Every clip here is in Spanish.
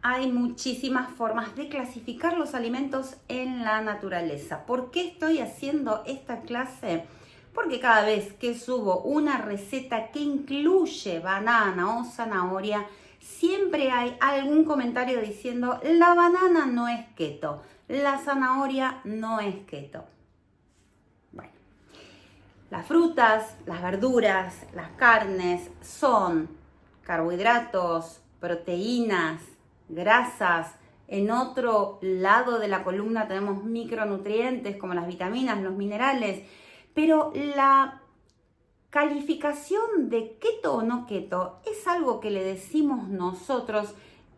hay muchísimas formas de clasificar los alimentos en la naturaleza. ¿Por qué estoy haciendo esta clase? Porque cada vez que subo una receta que incluye banana o zanahoria, siempre hay algún comentario diciendo la banana no es keto, la zanahoria no es keto. Bueno, las frutas, las verduras, las carnes son carbohidratos, proteínas, grasas. En otro lado de la columna tenemos micronutrientes como las vitaminas, los minerales. Pero la calificación de keto o no keto es algo que le decimos nosotros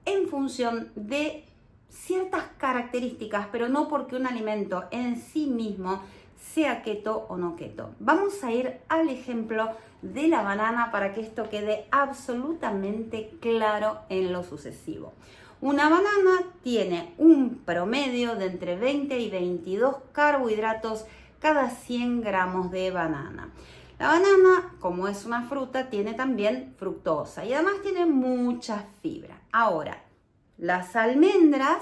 en función de ciertas características, pero no porque un alimento en sí mismo sea keto o no keto. Vamos a ir al ejemplo de la banana para que esto quede absolutamente claro en lo sucesivo. Una banana tiene un promedio de entre 20 y 22 carbohidratos cada 100 gramos de banana. La banana, como es una fruta, tiene también fructosa y además tiene mucha fibra. Ahora, las almendras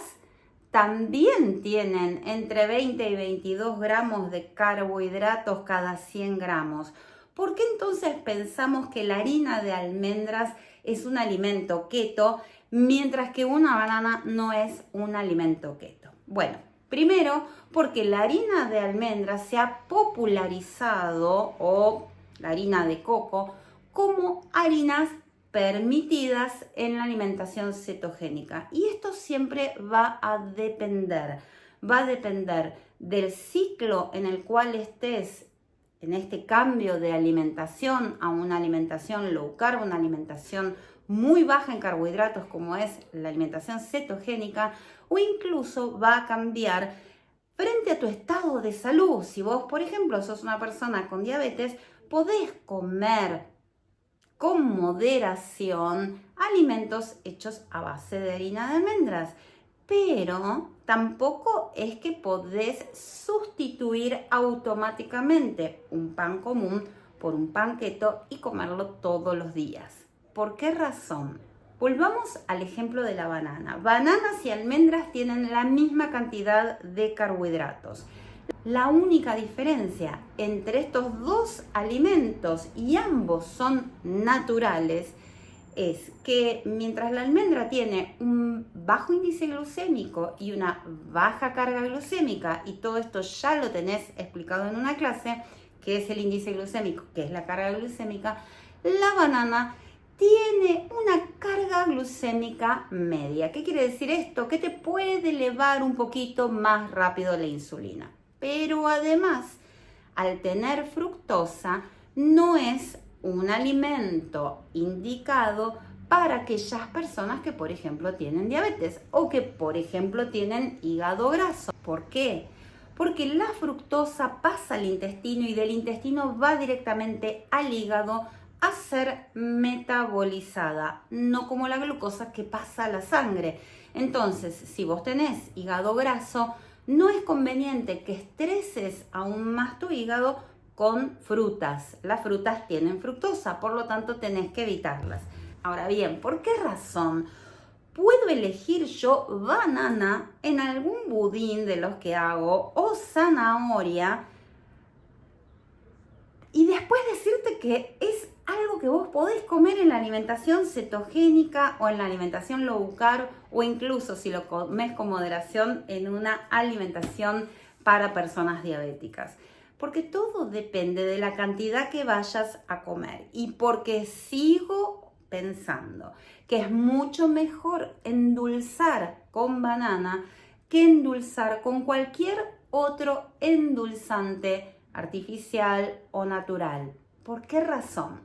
también tienen entre 20 y 22 gramos de carbohidratos cada 100 gramos. ¿Por qué entonces pensamos que la harina de almendras es un alimento keto, mientras que una banana no es un alimento keto? Bueno, primero, porque la harina de almendras se ha popularizado, o la harina de coco, como harinas permitidas en la alimentación cetogénica. Y esto siempre va a depender del ciclo en el cual estés en este cambio de alimentación a una alimentación low carb, una alimentación muy baja en carbohidratos como es la alimentación cetogénica, o incluso va a cambiar frente a tu estado de salud. Si vos, por ejemplo, sos una persona con diabetes, podés comer con moderación alimentos hechos a base de harina de almendras, pero tampoco es que podés sustituir automáticamente un pan común por un pan keto y comerlo todos los días. ¿Por qué razón? Volvamos al ejemplo de la banana. Bananas y almendras tienen la misma cantidad de carbohidratos. La única diferencia entre estos dos alimentos, y ambos son naturales, es que mientras la almendra tiene un bajo índice glucémico y una baja carga glucémica, y todo esto ya lo tenés explicado en una clase, que es el índice glucémico, que es la carga glucémica, la banana tiene una carga glucémica media. ¿Qué quiere decir esto? Que te puede elevar un poquito más rápido la insulina. Pero además, al tener fructosa, no es un alimento indicado para aquellas personas que, por ejemplo, tienen diabetes o que, por ejemplo, tienen hígado graso. ¿Por qué? Porque la fructosa pasa al intestino y del intestino va directamente al hígado a ser metabolizada, no como la glucosa que pasa a la sangre. Entonces, si vos tenés hígado graso, no es conveniente que estreses aún más tu hígado con frutas. Las frutas tienen fructosa, por lo tanto tenés que evitarlas. Ahora bien, ¿por qué razón puedo elegir yo banana en algún budín de los que hago o zanahoria y después decirte que es algo que vos podés comer en la alimentación cetogénica o en la alimentación low carb, o incluso si lo comes con moderación en una alimentación para personas diabéticas? Porque todo depende de la cantidad que vayas a comer, y porque sigo pensando que es mucho mejor endulzar con banana que endulzar con cualquier otro endulzante artificial o natural. ¿Por qué razón?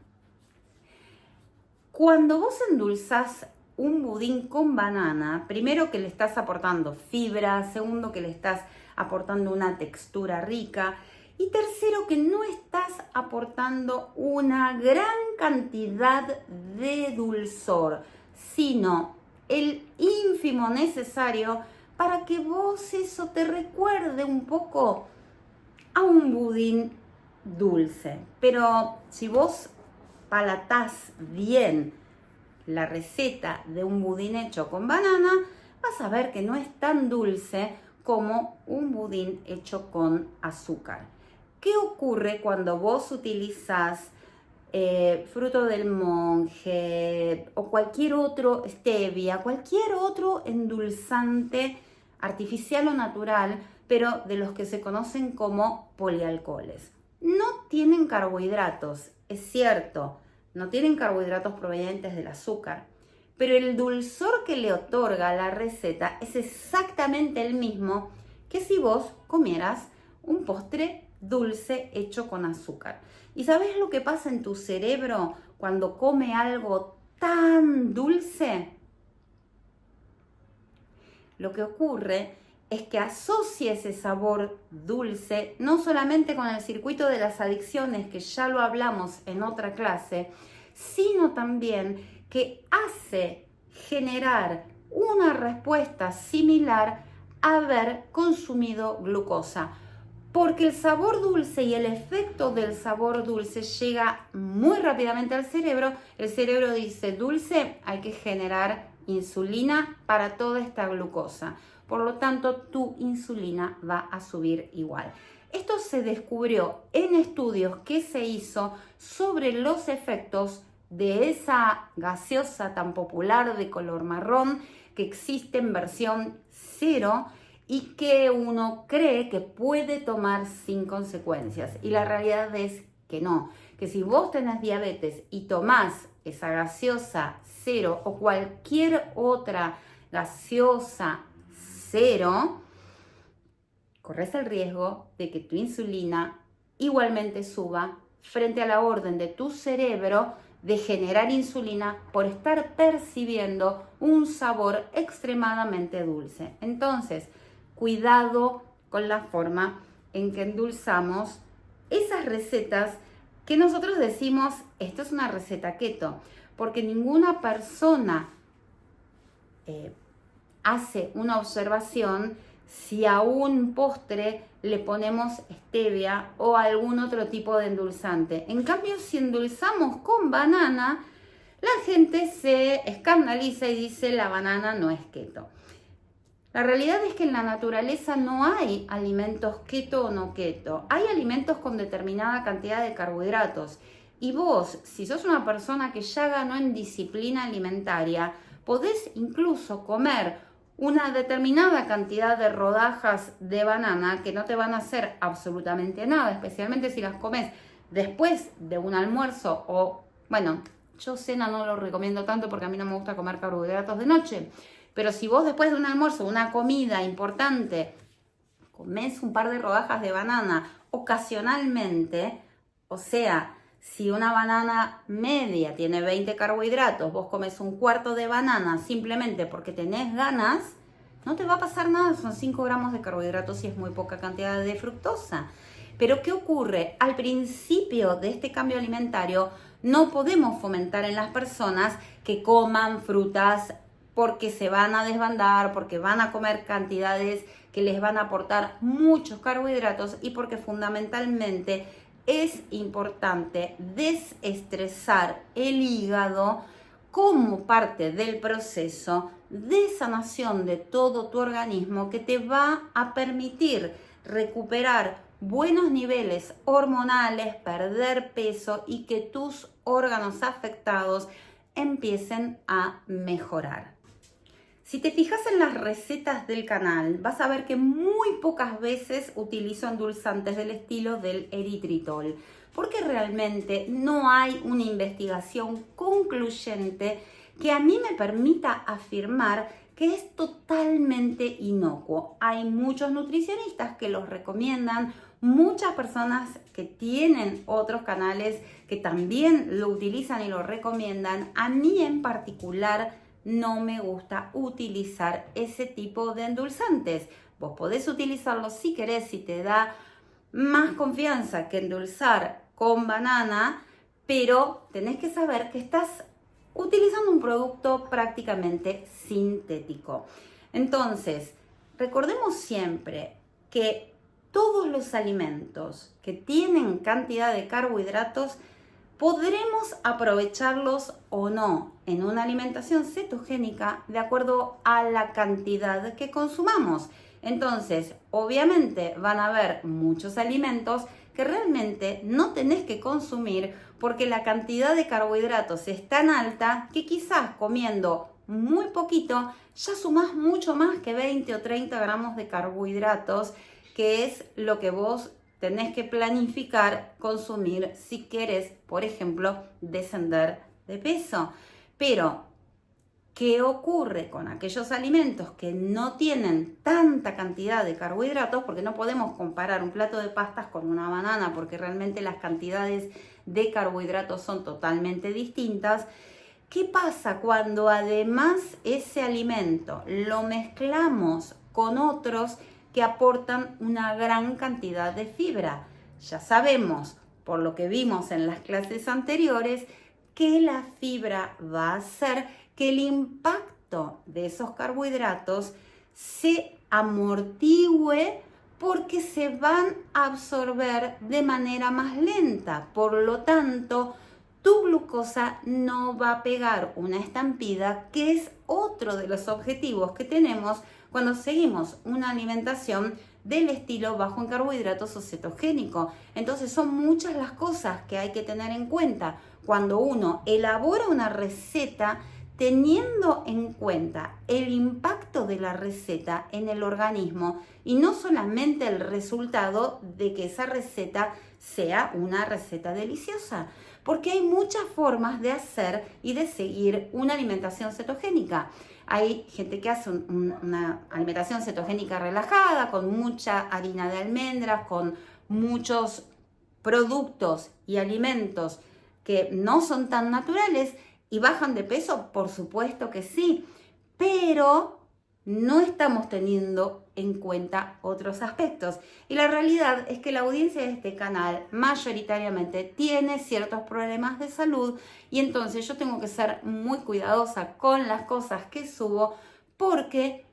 Cuando vos endulzás un budín con banana, primero que le estás aportando fibra, segundo que le estás aportando una textura rica, y tercero que no estás aportando una gran cantidad de dulzor, sino el ínfimo necesario para que vos eso te recuerde un poco a un budín dulce. Pero si vos palatás bien la receta de un budín hecho con banana, vas a ver que no es tan dulce como un budín hecho con azúcar. ¿Qué ocurre cuando vos utilizás fruto del monje o cualquier otro, stevia, cualquier otro endulzante artificial o natural, pero de los que se conocen como polialcoholes? No tienen carbohidratos, es cierto, no tienen carbohidratos provenientes del azúcar, pero el dulzor que le otorga la receta es exactamente el mismo que si vos comieras un postre dulce hecho con azúcar. ¿Y sabes lo que pasa en tu cerebro cuando come algo tan dulce? Lo que ocurre es que asocia ese sabor dulce no solamente con el circuito de las adicciones, que ya lo hablamos en otra clase, sino también que hace generar una respuesta similar a haber consumido glucosa. Porque el sabor dulce y el efecto del sabor dulce llega muy rápidamente al cerebro. El cerebro dice, dulce, hay que generar insulina para toda esta glucosa. Por lo tanto, tu insulina va a subir igual. Esto se descubrió en estudios que se hizo sobre los efectos de esa gaseosa tan popular de color marrón que existe en versión cero y que uno cree que puede tomar sin consecuencias. Y la realidad es que no, que si vos tenés diabetes y tomás esa gaseosa cero o cualquier otra gaseosa cero, corres el riesgo de que tu insulina igualmente suba frente a la orden de tu cerebro de generar insulina por estar percibiendo un sabor extremadamente dulce. Entonces, cuidado con la forma en que endulzamos esas recetas que nosotros decimos, esto es una receta keto, porque ninguna persona hace una observación si a un postre le ponemos stevia o algún otro tipo de endulzante. En cambio, si endulzamos con banana, la gente se escandaliza y dice la banana no es keto. La realidad es que en la naturaleza no hay alimentos keto o no keto. Hay alimentos con determinada cantidad de carbohidratos. Y vos, si sos una persona que ya ganó en disciplina alimentaria, podés incluso comer una determinada cantidad de rodajas de banana que no te van a hacer absolutamente nada, especialmente si las comes después de un almuerzo o, bueno, yo cena no lo recomiendo tanto porque a mí no me gusta comer carbohidratos de noche. Pero si vos después de un almuerzo, una comida importante, comés un par de rodajas de banana ocasionalmente, o sea, si una banana media tiene 20 carbohidratos, vos comes un cuarto de banana simplemente porque tenés ganas, no te va a pasar nada, son 5 gramos de carbohidratos y es muy poca cantidad de fructosa. Pero ¿qué ocurre? Al principio de este cambio alimentario no podemos fomentar en las personas que coman frutas porque se van a desbandar, porque van a comer cantidades que les van a aportar muchos carbohidratos y porque fundamentalmente es importante desestresar el hígado como parte del proceso de sanación de todo tu organismo que te va a permitir recuperar buenos niveles hormonales, perder peso y que tus órganos afectados empiecen a mejorar. Si te fijas en las recetas del canal, vas a ver que muy pocas veces utilizo endulzantes del estilo del eritritol, porque realmente no hay una investigación concluyente que a mí me permita afirmar que es totalmente inocuo. Hay muchos nutricionistas que los recomiendan, muchas personas que tienen otros canales que también lo utilizan y lo recomiendan. A mí en particular no me gusta utilizar ese tipo de endulzantes. Vos podés utilizarlos si querés, si te da más confianza que endulzar con banana, pero tenés que saber que estás utilizando un producto prácticamente sintético. Entonces, recordemos siempre que todos los alimentos que tienen cantidad de carbohidratos podremos aprovecharlos o no en una alimentación cetogénica de acuerdo a la cantidad que consumamos. Entonces, obviamente van a haber muchos alimentos que realmente no tenés que consumir porque la cantidad de carbohidratos es tan alta que quizás comiendo muy poquito ya sumás mucho más que 20 o 30 gramos de carbohidratos, que es lo que vos tenés que planificar consumir si querés, por ejemplo, descender de peso. Pero, ¿qué ocurre con aquellos alimentos que no tienen tanta cantidad de carbohidratos? Porque no podemos comparar un plato de pastas con una banana, porque realmente las cantidades de carbohidratos son totalmente distintas. ¿Qué pasa cuando además ese alimento lo mezclamos con otros que aportan una gran cantidad de fibra? Ya sabemos, por lo que vimos en las clases anteriores, que la fibra va a hacer que el impacto de esos carbohidratos se amortigüe porque se van a absorber de manera más lenta. Por lo tanto, tu glucosa no va a pegar una estampida, que es otro de los objetivos que tenemos cuando seguimos una alimentación del estilo bajo en carbohidratos o cetogénico. Entonces son muchas las cosas que hay que tener en cuenta cuando uno elabora una receta, teniendo en cuenta el impacto de la receta en el organismo y no solamente el resultado de que esa receta sea una receta deliciosa. Porque hay muchas formas de hacer y de seguir una alimentación cetogénica. Hay gente que hace una alimentación cetogénica relajada, con mucha harina de almendras, con muchos productos y alimentos que no son tan naturales y bajan de peso, por supuesto que sí, pero no estamos teniendo en cuenta otros aspectos. Y la realidad es que la audiencia de este canal mayoritariamente tiene ciertos problemas de salud y entonces yo tengo que ser muy cuidadosa con las cosas que subo porque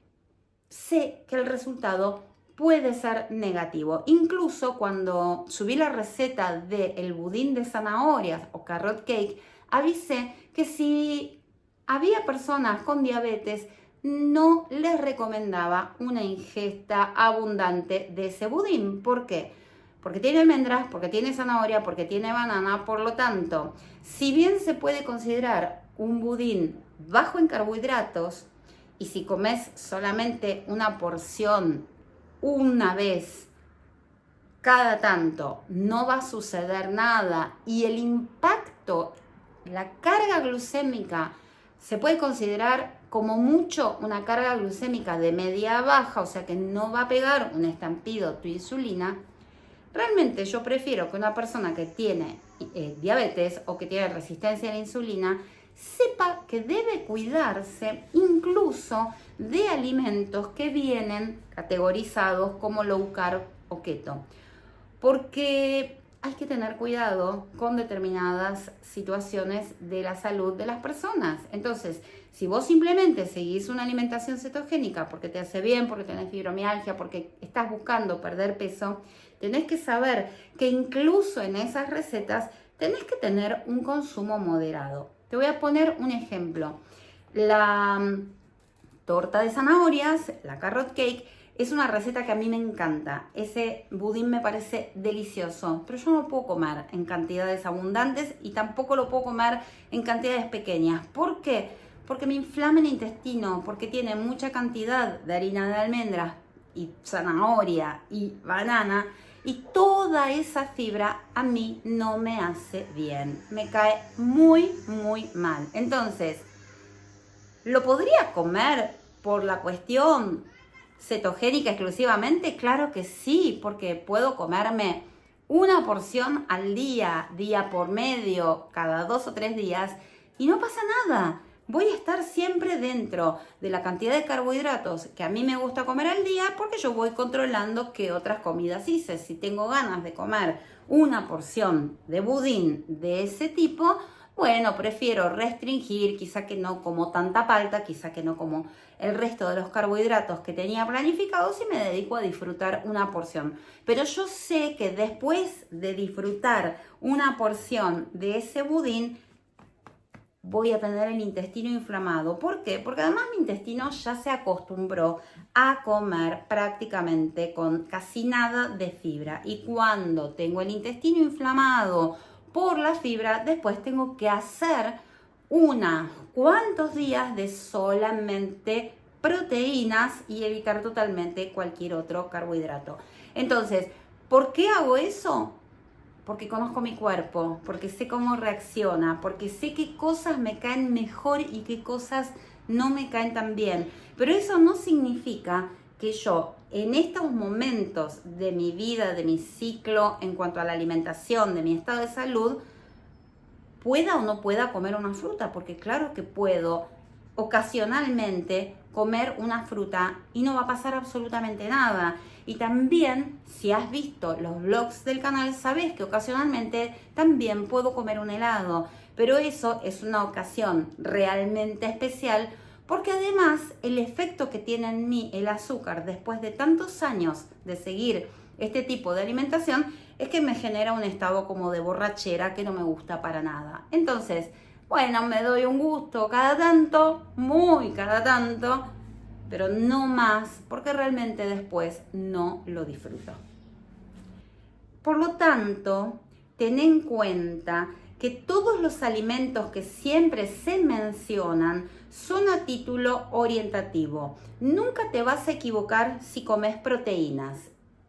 sé que el resultado puede ser negativo. Incluso cuando subí la receta del budín de zanahorias o carrot cake, avisé que si había personas con diabetes, no les recomendaba una ingesta abundante de ese budín. ¿Por qué? Porque tiene almendras, porque tiene zanahoria, porque tiene banana. Por lo tanto, si bien se puede considerar un budín bajo en carbohidratos, y si comes solamente una porción una vez cada tanto, no va a suceder nada y el impacto, la carga glucémica, se puede considerar como mucho una carga glucémica de media a baja, o sea que no va a pegar un estampido tu insulina. Realmente yo prefiero que una persona que tiene diabetes o que tiene resistencia a la insulina sepa que debe cuidarse incluso de alimentos que vienen categorizados como low carb o keto, porque hay que tener cuidado con determinadas situaciones de la salud de las personas. Entonces, si vos simplemente seguís una alimentación cetogénica porque te hace bien, porque tenés fibromialgia, porque estás buscando perder peso, tenés que saber que incluso en esas recetas tenés que tener un consumo moderado. Te voy a poner un ejemplo. La torta de zanahorias, la carrot cake, es una receta que a mí me encanta. Ese budín me parece delicioso, pero yo no lo puedo comer en cantidades abundantes y tampoco lo puedo comer en cantidades pequeñas. ¿Por qué? Porque me inflama el intestino, porque tiene mucha cantidad de harina de almendras y zanahoria y banana, y toda esa fibra a mí no me hace bien. Me cae muy, muy mal. Entonces, ¿lo podría comer por la cuestión cetogénica exclusivamente? Claro que sí, porque puedo comerme una porción al día, día por medio, cada 2 o 3 días, y no pasa nada. Voy a estar siempre dentro de la cantidad de carbohidratos que a mí me gusta comer al día, porque yo voy controlando qué otras comidas hice. Si tengo ganas de comer una porción de budín de ese tipo, bueno, prefiero restringir, quizá que no como tanta palta, quizá que no como el resto de los carbohidratos que tenía planificados y me dedico a disfrutar una porción. Pero yo sé que después de disfrutar una porción de ese budín, voy a tener el intestino inflamado. ¿Por qué? Porque además mi intestino ya se acostumbró a comer prácticamente con casi nada de fibra. Y cuando tengo el intestino inflamado por la fibra, después tengo que hacer unos cuantos días de solamente proteínas y evitar totalmente cualquier otro carbohidrato. Entonces, ¿por qué hago eso? Porque conozco mi cuerpo, porque sé cómo reacciona, porque sé qué cosas me caen mejor y qué cosas no me caen tan bien. Pero eso no significa que yo en estos momentos de mi vida, de mi ciclo en cuanto a la alimentación, de mi estado de salud, pueda o no pueda comer una fruta, porque claro que puedo ocasionalmente comer una fruta y no va a pasar absolutamente nada. Y también, si has visto los vlogs del canal, sabes que ocasionalmente también puedo comer un helado, pero eso es una ocasión realmente especial porque además el efecto que tiene en mí el azúcar después de tantos años de seguir este tipo de alimentación es que me genera un estado como de borrachera que no me gusta para nada. Entonces, bueno, me doy un gusto cada tanto, muy cada tanto, pero no más, porque realmente después no lo disfruto. Por lo tanto, ten en cuenta que todos los alimentos que siempre se mencionan son a título orientativo. Nunca te vas a equivocar si comes proteínas.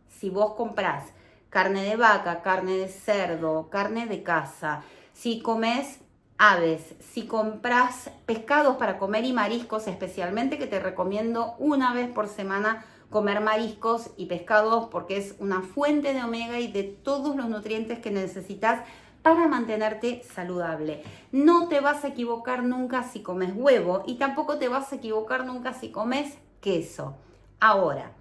Si vos comprás carne de vaca, carne de cerdo, carne de caza, si comes aves, si compras pescados para comer y mariscos, especialmente que te recomiendo una vez por semana comer mariscos y pescados porque es una fuente de omega y de todos los nutrientes que necesitas para mantenerte saludable. No te vas a equivocar nunca si comes huevo y tampoco te vas a equivocar nunca si comes queso. Ahora,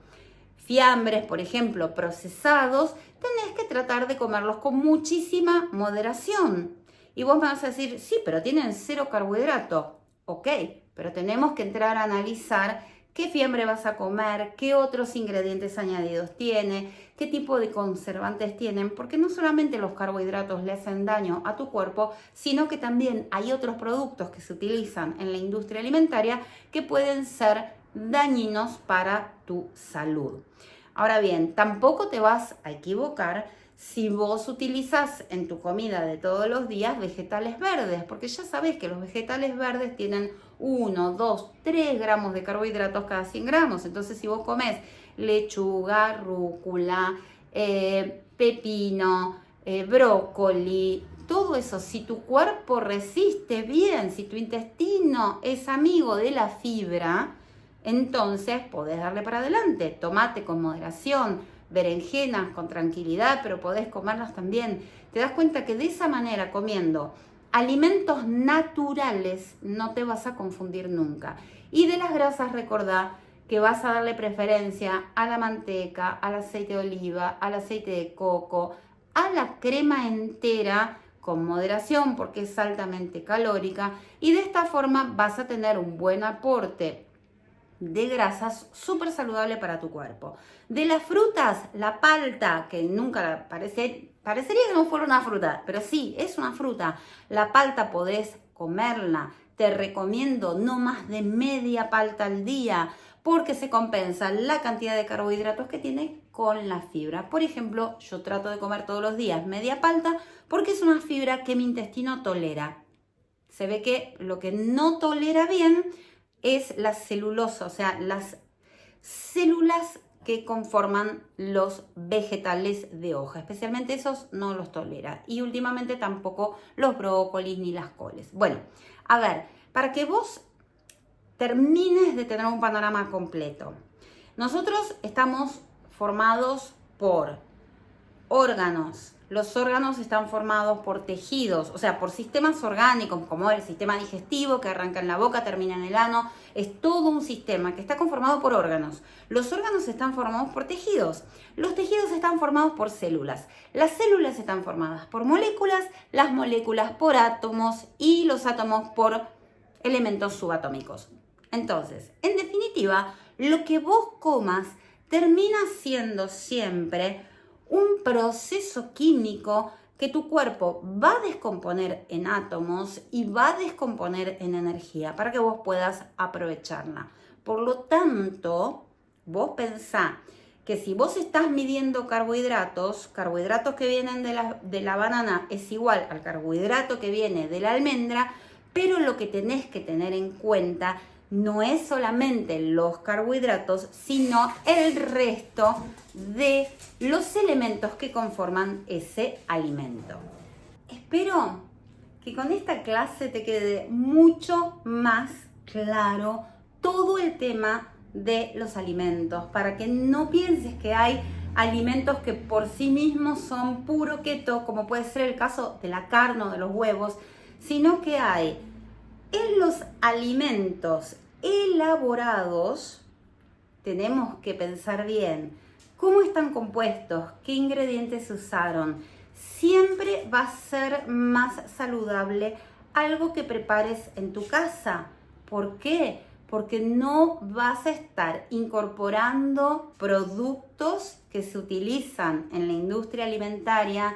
fiambres, por ejemplo, procesados, tenés que tratar de comerlos con muchísima moderación. Y vos me vas a decir, sí, pero tienen 0 carbohidrato. Ok, pero tenemos que entrar a analizar qué fiambre vas a comer, qué otros ingredientes añadidos tiene, qué tipo de conservantes tienen, porque no solamente los carbohidratos le hacen daño a tu cuerpo, sino que también hay otros productos que se utilizan en la industria alimentaria que pueden ser dañinos para tu salud. Ahora bien, tampoco te vas a equivocar si vos utilizas en tu comida de todos los días vegetales verdes, porque ya sabés que los vegetales verdes tienen 1, 2, 3 gramos de carbohidratos cada 100 gramos. Entonces, si vos comes lechuga, rúcula, pepino, brócoli, todo eso, si tu cuerpo resiste bien, si tu intestino es amigo de la fibra, entonces podés darle para adelante. Tomate con moderación, berenjenas con tranquilidad, pero podés comerlas también. Te das cuenta que de esa manera, comiendo alimentos naturales, no te vas a confundir nunca. Y de las grasas, recordá que vas a darle preferencia a la manteca, al aceite de oliva, al aceite de coco, a la crema entera con moderación porque es altamente calórica y de esta forma vas a tener un buen aporte de grasas súper saludable para tu cuerpo. De las frutas, la palta, que nunca parecería que no fuera una fruta, pero sí, es una fruta. La palta podés comerla. Te recomiendo no más de media palta al día porque se compensa la cantidad de carbohidratos que tiene con la fibra. Por ejemplo, yo trato de comer todos los días media palta porque es una fibra que mi intestino tolera. Se ve que lo que no tolera bien es la celulosa, o sea, las células que conforman los vegetales de hoja, especialmente esos no los tolera y últimamente tampoco los brócolis ni las coles. Bueno, a ver, para que vos termines de tener un panorama completo, nosotros estamos formados por órganos, los órganos están formados por tejidos, o sea, por sistemas orgánicos, como el sistema digestivo que arranca en la boca, termina en el ano. Es todo un sistema que está conformado por órganos. Los órganos están formados por tejidos. Los tejidos están formados por células. Las células están formadas por moléculas, las moléculas por átomos y los átomos por elementos subatómicos. Entonces, en definitiva, lo que vos comas termina siendo siempre un proceso químico que tu cuerpo va a descomponer en átomos y va a descomponer en energía para que vos puedas aprovecharla. Por lo tanto, vos pensá que si vos estás midiendo carbohidratos que vienen de la banana es igual al carbohidrato que viene de la almendra, pero lo que tenés que tener en cuenta no es solamente los carbohidratos, sino el resto de los elementos que conforman ese alimento. Espero que con esta clase te quede mucho más claro todo el tema de los alimentos, para que no pienses que hay alimentos que por sí mismos son puro keto, como puede ser el caso de la carne o de los huevos, sino que hay en los alimentos elaborados, tenemos que pensar bien cómo están compuestos, qué ingredientes se usaron. Siempre va a ser más saludable algo que prepares en tu casa. ¿Por qué? Porque no vas a estar incorporando productos que se utilizan en la industria alimentaria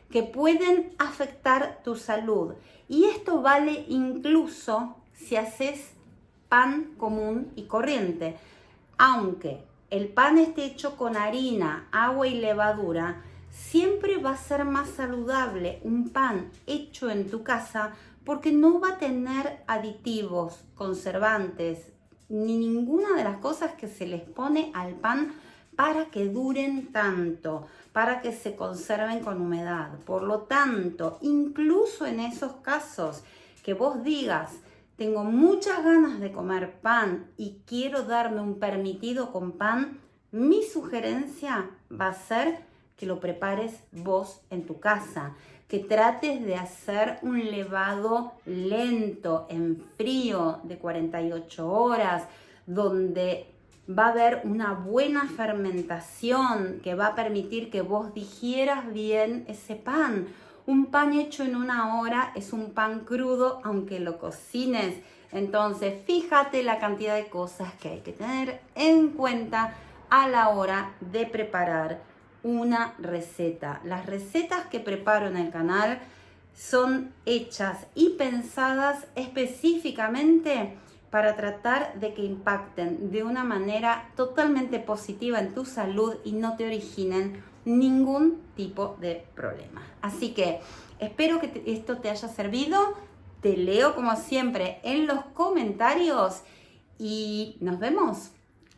que pueden afectar tu salud. Y esto vale incluso si haces pan común y corriente. Aunque el pan esté hecho con harina, agua y levadura, siempre va a ser más saludable un pan hecho en tu casa porque no va a tener aditivos, conservantes, ni ninguna de las cosas que se les pone al pan para que duren tanto, para que se conserven con humedad. Por lo tanto, incluso en esos casos que vos digas, tengo muchas ganas de comer pan y quiero darme un permitido con pan, mi sugerencia va a ser que lo prepares vos en tu casa, que trates de hacer un levado lento, en frío, de 48 horas, donde va a haber una buena fermentación que va a permitir que vos digieras bien ese pan. Un pan hecho en 1 hora es un pan crudo, aunque lo cocines. Entonces, fíjate la cantidad de cosas que hay que tener en cuenta a la hora de preparar una receta. Las recetas que preparo en el canal son hechas y pensadas específicamente para tratar de que impacten de una manera totalmente positiva en tu salud y no te originen ningún tipo de problema. Así que espero que esto te haya servido. Te leo como siempre en los comentarios y nos vemos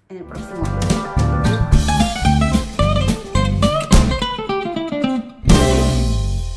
en el próximo video.